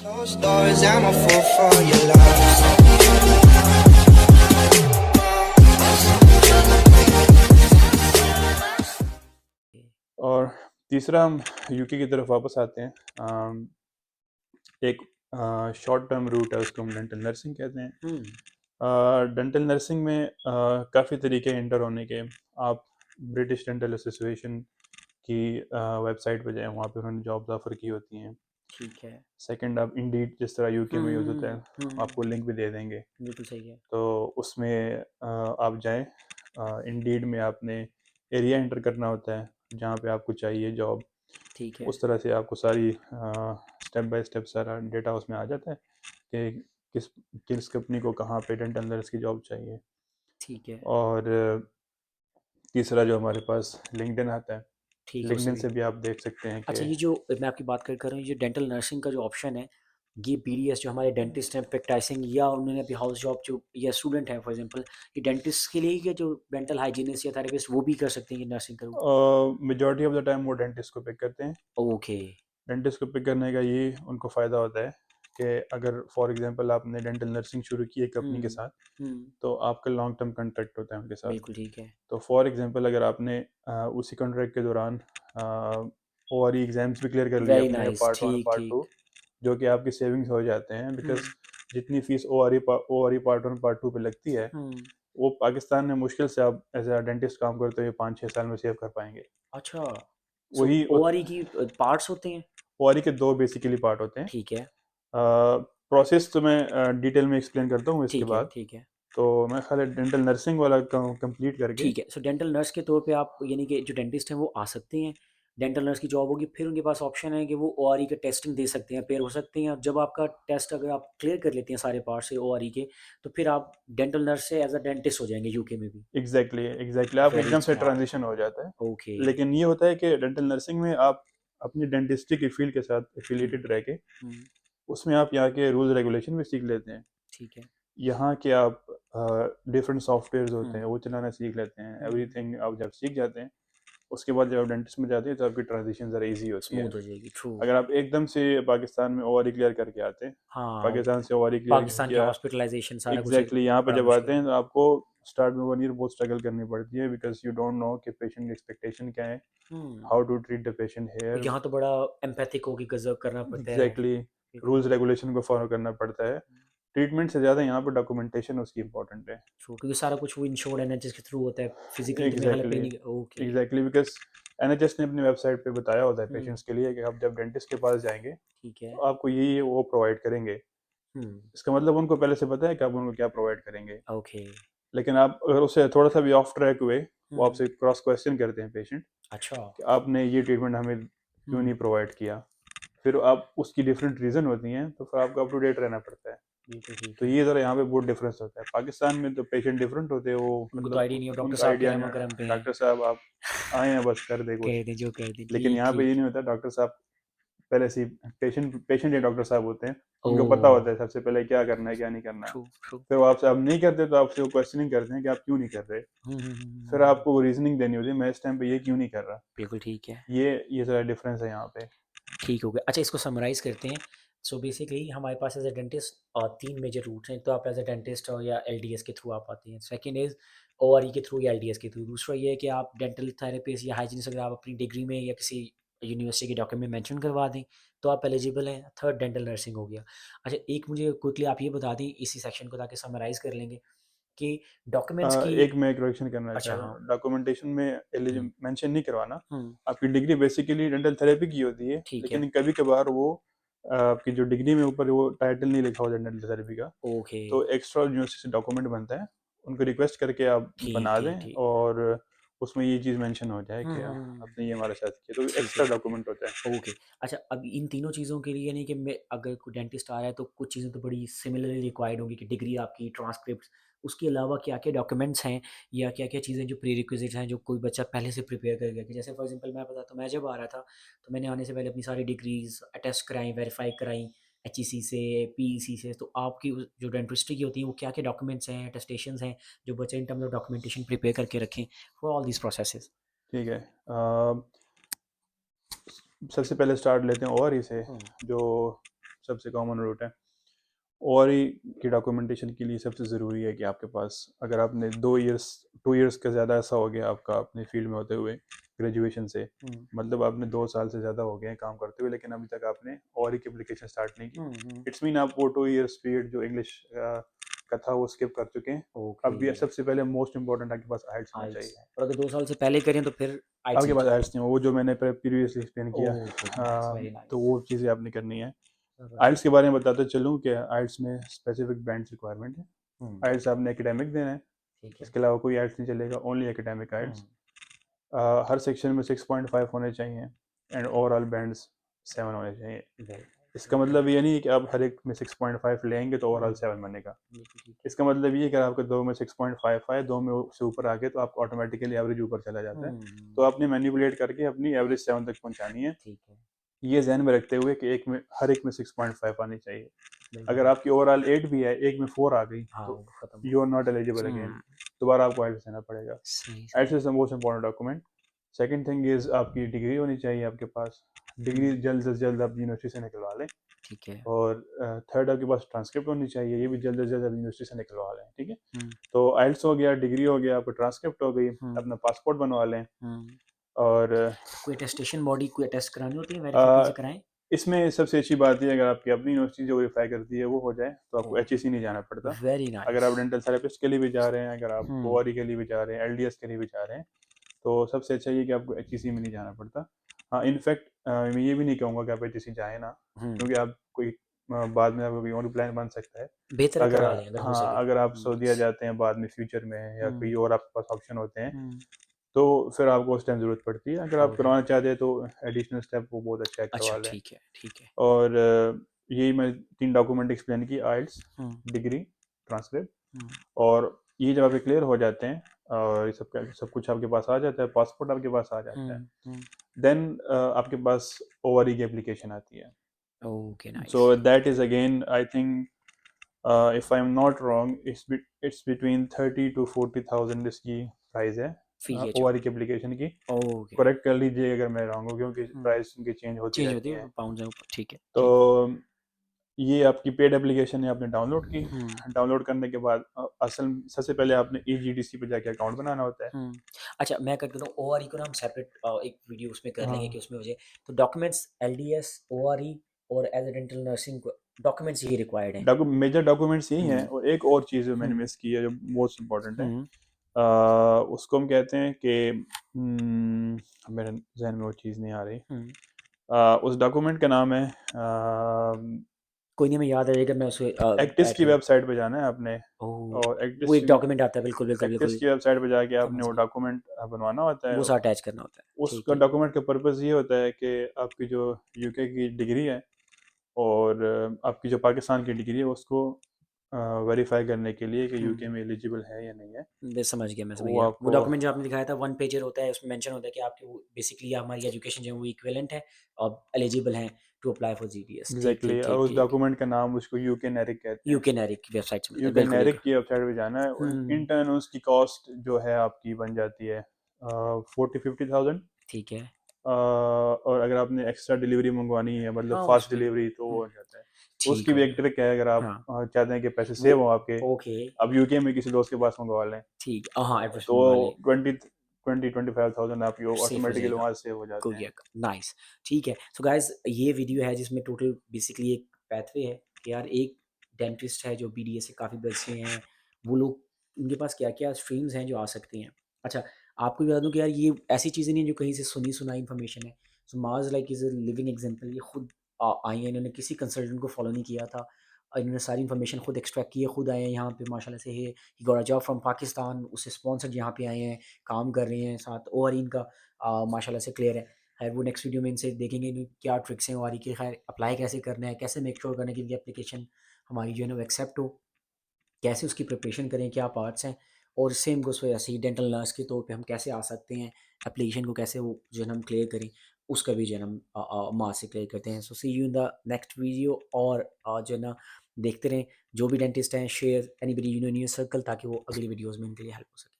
Closed doors, I'm a fool for your love. और तीसरा हम यूके की तरफ वापस आते हैं। एक शॉर्ट टर्म रूट है, उसको हम डेंटल नर्सिंग कहते हैं। डेंटल नर्सिंग में काफ़ी तरीके हैं एंटर होने के। आप ब्रिटिश डेंटल एसोसिएशन की वेबसाइट पे जाएं, वहाँ पे उन्होंने जॉब्स ऑफर की होती हैं। ठीक है। सेकंड, आप इंडीड जिस तरह यूके में यूज़ होता है, आपको लिंक भी दे देंगे, बिल्कुल सही है। तो उसमें आप जाएं। इंडीड में आपने एरिया एंटर करना होता है जहाँ पे आपको चाहिए जॉब। ठीक है। उस तरह से आपको सारी स्टेप बाय स्टेप सारा डेटा उसमें आ जाता है कि किस किस कंपनी को कहाँ पे डेंटल नर्स की जॉब चाहिए। ठीक है। और तीसरा जो हमारे पास लिंक्डइन आता है, ठीक है, उससे लिंक्डइन भी। से भी आप देख सकते हैं अच्छा, कि ये जो मैं आपकी बात कर रहा हूँ, ये डेंटल नर्सिंग का जो ऑप्शन है, ये बीडीएस जो हमारे डेंटिस्ट हैं प्रैक्टिसिंग, या उन्होंने अभी हाउस जॉब जो, या स्टूडेंट हैं फॉर एग्जांपल, ये डेंटिस्ट के लिए ही, क्या जो डेंटल हाइजीनिस्ट या थेरेपिस्ट वो भी कर सकते हैं ये नर्सिंग करूँ? मेजॉरिटी ऑफ द टाइम वो डेंटिस्ट को पिक करते हैं। ओके। डेंटिस्ट को पिक करने का ये उनको फ़ायदा होता है कि अगर फॉर एग्जांपल आपने डेंटल नर्सिंग शुरू की एक कंपनी के हम्म। साथ, हम्म। तो आपका लॉन्ग टर्म कॉन्ट्रैक्ट होता है उनके साथ। बिल्कुल ठीक है। तो फॉर एग्जांपल अगर आपने उसी कॉन्ट्रैक्ट के दौरान ओ आर ई एग्ज़ाम्स भी क्लियर कर लिए वेरी अपने, नाइस। पार्ट वन और ठीक पार्ट टू, ठीक। जो कि आपकी सेविंग्स हो जाते हैं, बिकॉज हम्म। जितनी fees O R E part one part two पे लगती है, हम्म। वो पाकिस्तान में मुश्किल से आप एज अ डेंटिस्ट काम करते हुए 5-6 साल में सेव कर पाएंगे। अच्छा। सो वही ओआरई की पार्ट्स होते हैं? ओ आर ई के दो बेसिकली पार्ट होते हैं। ठीक है। प्रोसेस तो मैं डिटेल में एक्सप्लेन करता हूँ इसके ठीक है। बाद। ठीक है। तो मैं खाली डेंटल नर्सिंग वाला कंप्लीट करके। ठीक है। सो डेंटल नर्स के तौर पे आप, यानी कि जो डेंटिस्ट हैं वो आ सकते हैं, डेंटल नर्स की जॉब होगी, फिर उनके पास ऑप्शन है कि वो ओआरई के टेस्टिंग दे सकते हैं, पेयर हो सकते हैं। और जब आपका टेस्ट अगर आप क्लियर कर लेते हैं सारे पार्ट से ओआरई के, तो फिर आप डेंटल नर्स से एज अ डेंटिस्ट हो जाएंगे यूके में भी। एग्जैक्टली एग्जैक्टली आपका वेरी एकदम से स्मार्ट। ट्रांजिशन हो जाता है। ओके। लेकिन ये होता है कि डेंटल नर्सिंग में आप अपनी डेंटिस्ट्री की फील्ड के साथ एफिलिएटेड रह के हम्म। उसमें आप यहाँ के रूल्स रेगुलेशन भी सीख लेते हैं। ठीक है। यहाँ के आप डिफरेंट सॉफ्टवेयर होते हैं हम्म। वो चलाना सीख लेते हैं, हम्म। एवरीथिंग आप जब सीख जाते हैं, उसके बाद जब आप डेंटिस्ट में जाते हैं तो आपकी ट्रांजिशन ज़रा इजी होती है। स्मूथ हो जाएगी। ट्रू। अगर आप एकदम से पाकिस्तान में ओवरी क्लियर करके आते हैं, हाँ। पाकिस्तान से ओवरी क्लियर पाकिस्तान के किया, हॉस्पिटलाइजेशन सारा कुछ एग्जैक्टली यहाँ पे बड़ा जब मुश्किल आते है। हैं तो आपको स्टार्ट में 1 ईयर बहुत स्ट्रगल करनी पड़ती है, बिकॉज यू डोंट नो कि पेशेंट की एक्सपेक्टेशन क्या है, hmm. How to treat the patient और हेयर। यहाँ तो बड़ा एम्पैथिक होगी, गजब करना पड़ता है। एग्जैक्टली बिल्कुल। रूल्स रेगुलेशन को फॉलो करना पड़ता है। ट्रीटमेंट से ज़्यादा यहाँ पर डॉक्यूमेंटेशन उसकी इंपॉर्टेंट है। ट्रू, क्योंकि सारा कुछ वो इंश्योर्ड एनएचएस के थ्रू होता है, फिजिकली तो मेरे ख्याल पे एग्जैक्टली नहीं। ओके। एग्जैक्टली बिकॉज एनएचएस ने अपनी वेबसाइट पे बताया होता है हम्म। पेशेंट्स के लिए कि आप जब डेंटिस्ट के पास जाएंगे ठीक है। तो आपको ये वो प्रोवाइड करेंगे। हम्म। इसका मतलब उनको पहले से पता है कि आप उनको क्या प्रोवाइड करेंगे। ओके। लेकिन आप अगर उससे थोड़ा सा भी ऑफ ट्रैक हुए, वो हम्म। आपसे क्रॉस क्वेश्चन करते हैं पेशेंट अच्छा। कि आपने ये ट्रीटमेंट हमें क्यों नहीं हम्म। प्रोवाइड किया। फिर आप उसकी डिफरेंट रीज़न होती हैं, तो फिर आपको अप टू डेट रहना पड़ता है। बिल्कुल ठीक तो है। ये ज़रा यहाँ पे बहुत डिफरेंस होता है। पाकिस्तान में तो पेशेंट डिफरेंट होते हैं, वो उनको तो मतलब आइडिया नहीं हो, डॉक्टर उनका साहब के आइडिया नहीं रहम है, करम पे हैं। डॉक्टर साहब आप आए हैं बस कर दे कुछ। कह दें जो कह दें। लेकिन ठीक यहाँ पे ये ठीक। नहीं होता, डॉक्टर साहब पहले से पेशेंट पेशेंट ही डॉक्टर साहब होते हैं। ओ। उनको पता होता है सबसे पहले क्या करना है क्या नहीं करना। True true. फिर वो आपसे आप नहीं करते तो आपसे वो क्वेश्चनिंग करते हैं कि आप क्यों नहीं कर रहे। फिर हम्म। आपको वो रीजनिंग देनी होती है, मैं इस टाइम पे ये क्यों नहीं कर रहा। बिल्कुल ठीक है। ये ज़रा डिफरेंस है यहाँ पे। ठीक हो गया। अच्छा, इसको समराइज़ करते हैं। सो बेसिकली हमारे पास as a dentist 3 major routes हैं। तो आप एज अ डेंटिस्ट हो या एलडीएस के थ्रू आप आते हैं। सेकंड इज़ ओआरई के थ्रू या एलडीएस के थ्रू। दूसरा ये है कि आप डेंटल थेरेपिस्ट या हाइजीनिस्ट अगर आप अपनी डिग्री में या किसी यूनिवर्सिटी के डॉक्यूमेंट में मेंशन करवा दें, तो आप एलिजिबल हैं। थर्ड डेंटल नर्सिंग हो गया। अच्छा, एक मुझे क्विकली आप ये बता दें इसी सेक्शन को, ताकि समराइज़ कर लेंगे कि डॉक्यूमेंट्स की। एक मैं करेक्शन करना चाह अच्छा, रहा हाँ। हूँ, डॉक्यूमेंटेशन में हुँ। मेंशन नहीं करवाना। हुँ। आपकी डिग्री बेसिकली डेंटल थेरेपी की होती है, ठीक है। लेकिन कभी कभार वो आपकी जो डिग्री में ऊपर वो टाइटल नहीं लिखा होता डेंटल थेरेपी का, ओके। तो एक्स्ट्रा यूनिवर्सिटी से डॉक्यूमेंट बनता है, उनको रिक्वेस्ट करके आप ठीक बना ठीक दें, ठीक। और उसमें ये चीज़ मेंशन हो जाए कि हुँ। आपने ये हमारे साथ किया, तो ठीक है। एक्स्ट्रा डॉक्यूमेंट होता है। ओके। अच्छा, अब इन तीनों चीज़ों के लिए, यानी कि मैं अगर कोई डेंटिस्ट आ रहा है, तो कुछ चीज़ें तो बड़ी सिमिलरली रिक्वायर्ड होंगी कि डिग्री आपकी, ट्रांसक्रिप्ट्स, उसके अलावा क्या-क्या डॉक्यूमेंट्स हैं, या क्या-क्या चीज़ें जो प्रीरिक्विज़िट्स हैं, जो कोई बच्चा पहले से प्रिपेयर कर गया? कि जैसे फॉर एग्ज़ाम्पल मैं बताता हूँ, मैं जब आ रहा था, तो मैंने आने से पहले अपनी सारी डिग्रीज़ अटेस्ट कराई, वेरीफ़ाई कराई, एचईसी से, पीईसी से। तो आपकी जो डेंटिस्ट्री की होती है, वो क्या-क्या डॉक्यूमेंट्स हैं, अटेस्टेशंस हैं, जो बच्चे in terms of documentation prepare करके रखें फॉर ऑल दीज़ प्रोसेसेस? ठीक है। सबसे पहले स्टार्ट लेते हैं और इसे, हुँ। जो सबसे कॉमन रूट है। और ही की डॉक्यूमेंटेशन के लिए सबसे ज़रूरी है कि आपके पास, अगर आपने 2 इयर्स का ज़्यादा ऐसा हो गया आपका अपने फील्ड में होते हुए ग्रेजुएशन से, मतलब आपने 2 साल से ज़्यादा हो गए हैं काम करते हुए, लेकिन अभी तक आपने और ही की एप्लीकेशन स्टार्ट नहीं की, इट्स मीन आप वो 2 इयर्स पीरियड जो इंग्लिश का था वो स्किप कर चुके हैं। अब ये ओके, सबसे पहले मोस्ट इंपॉर्टेंट आपके पास आइल्स होना आइल्स चाहिए। और अगर 2 साल से पहले करें तो फिर आइल्स आपके नहीं पास चाहिए। आइल्स नहीं हो, वो जो मैंने प्रीवियसली एक्सप्लेन किया, ओके, नाइस, वेरी तो नाइस। वो चीज़ें आपने करनी है। राइट। आइल्स के बारे में बताते चलूँ कि आइल्स में स्पेसिफिक बैंड्स रिक्वायरमेंट है। हुँ, आइल्स आपने एकेडमिक देना है, ठीक है। इसके अलावा कोई आइल्स नहीं चलेगा, ओनली एकेडमिक आइल्स। हर सेक्शन में 6.5 होने चाहिए एंड ओवरऑल बैंड्स 7 होने चाहिए। वेरी इसका मतलब ये नहीं है कि आप हर एक में 6.5 लेंगे तो ओवरऑल 7 बनेगा। बिल्कुल ठीक है। इसका मतलब ये है कि अगर आपके 2 में 6.5 आए, 2 में से ऊपर आ गए तो आपको ऑटोमेटिकली एवरेज ऊपर चला जाता है। तो आपने मैनिपुलेट करके अपनी एवरेज 7 तक पहुंचानी है। ठीक है, ये ज़हन में रखते हुए कि हर एक में 6.5 आनी चाहिए। बिल्कुल। अगर आपकी ओवरऑल 8 भी है, एक में 4 आ गई हाँ, तो वो खत्म। You are not eligible again, दोबारा आपको आइल्स देना पड़ेगा। सही, आइल्स सही। Is the most important document. Second thing is आपकी डिग्री होनी चाहिए आपके पास। डिग्री जल्द से जल्द आप यूनिवर्सिटी से निकलवा लें। ठीक है। और थर्ड आपके पास ट्रांसक्रिप्ट होनी चाहिए, ये भी जल्द से जल्द आप यूनिवर्सिटी से निकलवा लें, ठीक है। हुँ, तो आइल्स हो गया, डिग्री हो गया, आपको ट्रांसक्रिप्ट हो गई, हुँ, अपना पासपोर्ट बनवा लें। हुँ। और कोई अटेस्टेशन बॉडी कोई अटेस्ट करानी होती है, वेरीफाई कैसे अ, कराएँ? इसमें सबसे अच्छी बात ये है, अगर आपकी अपनी यूनिवर्सिटी जो वेरीफाई करती है वो हो जाए तो आपको ओके, HEC नहीं जाना पड़ता। वेरी अगर नाइस। आप डेंटल थेरेपिस्ट के लिए भी जा रहे हैं, अगर आप हुँ, ORE के लिए भी जा रहे हैं, LDS के लिए भी जा रहे हैं, तो सबसे अच्छा ये कि आपको HEC में नहीं जाना पड़ता। हाँ, इनफैक्ट मैं ये भी नहीं कहूँगा कि आप HEC जाएँ ना, हुँ। क्योंकि आप कोई बाद में आपका कोई और प्लान बन सकता है। बेहतर है अगर करा लें अगर हो हाँ, सके तो। अगर आप सऊदीया नाइस। जाते हैं बाद में फ्यूचर में, या कोई हुँ, और आपके पास ऑप्शन होते हैं, हुँ। तो फिर आपको उस टाइम ज़रूरत पड़ती है। अगर आप ओके, करवाना चाहते हैं तो एडिशनल स्टेप वो बहुत अच्छा है, अच्छा करवा लें। ठीक है, ठीक है। और यही मैं 3 डॉक्यूमेंट एक्सप्लेन की, आइल्स, हुँ, डिग्री, ट्रांसक्रिप्ट। हुँ, और ये जब आपके क्लियर हो जाते हैं और ये सब कुछ आपके पास आ जाता है, पासपोर्ट आपके पास आ जाता है, हुँ, हुँ। देन आपके पास ORE की एप्लीकेशन आती है। Okay, so nice. That is again I think if I am not wrong it's between 30 to 40,000 इसकी प्राइस है फ़ी है जो। ORE की एप्लीकेशन की। ओके। करेक्ट कर लीजिए अगर मैं रॉन्ग हूँ, क्योंकि हुँ, प्राइस उनकी चेंज होती चेंज होती रहती है हैं। पाउंड्स हैं ऊपर, ठीक है, तो ठीक। ये आपकी पेड एप्लीकेशन है, आपने डाउनलोड की। हुँ, डाउनलोड करने के बाद असल सबसे पहले आपने EGDC पे जाके अकाउंट बनाना होता है। हुँ। अच्छा मैं क्या कहता हूँ ओआरई को ना हम सेपरेट एक वीडियो उसमें कर लेंगे कि हाँ, उसमें हो जाए। तो डॉक्यूमेंट्स एलडीएस, ओआरई और एज़ अ डेंटल नर्सिंग को डॉक्यूमेंट्स ये रिक्वायर्ड हैं। मेजर डॉक्यूमेंट्स यही हैं। हुँ, और एक और चीज़ जो मैंने हुँ, मिस की है जो मोस्ट इम्पोर्टेंट है, हुँ। उसको हम कहते हैं कि मेरे जहन में वो चीज़ नहीं आ रही। हुँ। उस डॉक्यूमेंट का नाम है कोई नहीं, हमें याद आ जाएगा मैं उसे एक्टिस ऐड की कर। वेबसाइट पे जाना है आपने। ओह! और वो एक डॉक्यूमेंट आता है, बिल्कुल, बिल्कुल, एक्टिस बिल्कुल, की वेबसाइट पे जाके आपने समझ वो गया। डॉक्यूमेंट बनवाना होता वो है। सा अटैच करना होता है, ठीक उसका है। डॉक्यूमेंट का पर्पज़ ये होता है कि आपकी जो UK की डिग्री है और आपकी जो पाकिस्तान की डिग्री है उसको वेरीफाई करने के लिए कि UK हुँ। में एलिजिबल है या नहीं है। मैं समझ वो गया। वो आपको डॉक्यूमेंट जो आपने दिखाया था वन पेजर होता है, उसमें मेंशन होता है कि आपकी वो बेसिकली हमारी एजुकेशन जो है वो इक्विवेलेंट है और एलिजिबल हैं टू अप्लाई फॉर जीडीएस। ठीक, ठीक, एग्जैक्टली ठीक, और उस ठीक। डॉक्यूमेंट का नाम उसको UK NARIC कहते हैं। यूके नेरिक की वेबसाइट से मिलता है, UK बिल्कुल, NARIC बिल्कुल। की वेबसाइट पे जाना है। इन हुँ, टर्न उसकी कॉस्ट जो है आपकी बन जाती है 40-50,000। ठीक है। और अगर आपने एक्स्ट्रा डिलीवरी मंगवानी है, मतलब हाँ, फास्ट उसमें डिलीवरी, तो वो हुँ, हो जाता है। ठीक उसकी भी हो एक गया। ट्रिक है, अगर आप हाँ, चाहते हैं कि पैसे वो सेव हों आपके, ओके, अब UK में किसी दोस्त के पास मंगवा लें, ठीक हाँ, एड्रेस तो मंगवा लें, 20-25,000 आपकी सेफ हो ऑटोमेटिकली जाएगा। वहाँ सेव हो जाते हैं। कोरिया का, नाइस, ठीक है। सो गाइज़ ये वीडियो है जिसमें टोटल बेसिकली एक पैथवे है कि यार एक डेंटिस्ट है जो बीडीएस से काफ़ी बचे हैं, वो लोग उनके पास क्या-क्या स्ट्रीम्स हैं जो आ सकती हैं। अच्छा, आपको बता दूँ कि यार ये ऐसी चीज़ें नहीं हैं जो कहीं से सुनी-सुनाई इन्फॉर्मेशन है। So Maaz like is a living example, ये खुद आई हैं, इन्होंने किसी कंसल्टेंट को फॉलो नहीं किया था। इन्होंने सारी इन्फॉर्मेशन खुद एक्सट्रैक्ट की है, खुद आए हैं यहाँ पे माशाल्लाह से he got a job from Pakistan, उससे स्पॉन्सर्ड यहाँ पे आए हैं, काम कर रहे हैं साथ और इनका माशाल्लाह से क्लियर है। खैर वो नेक्स्ट वीडियो में इनसे देखेंगे इनकी क्या ट्रिक्स हैं वारी की, खैर अप्लाई कैसे करना है, कैसे मेक श्योर करना है कि इनकी एप्लीकेशन हमारी जो है ना वो एक्सेप्ट हो, कैसे उसकी प्रिपरेशन करें, क्या पार्ट्स हैं और सेम गोज़ फॉर ऐसे ही डेंटल नर्स के तौर पे हम कैसे आ सकते हैं, एप्लीकेशन को कैसे वो जो है ना हम क्लियर करें, उसका भी जो है ना हम माँ से क्लियर करते हैं। So see you in the next video और जो है ना देखते रहें जो भी डेंटिस्ट हैं, share anybody you know in your circle ताकि वो अगली वीडियोज़ में इनके लिए हेल्प हो सके।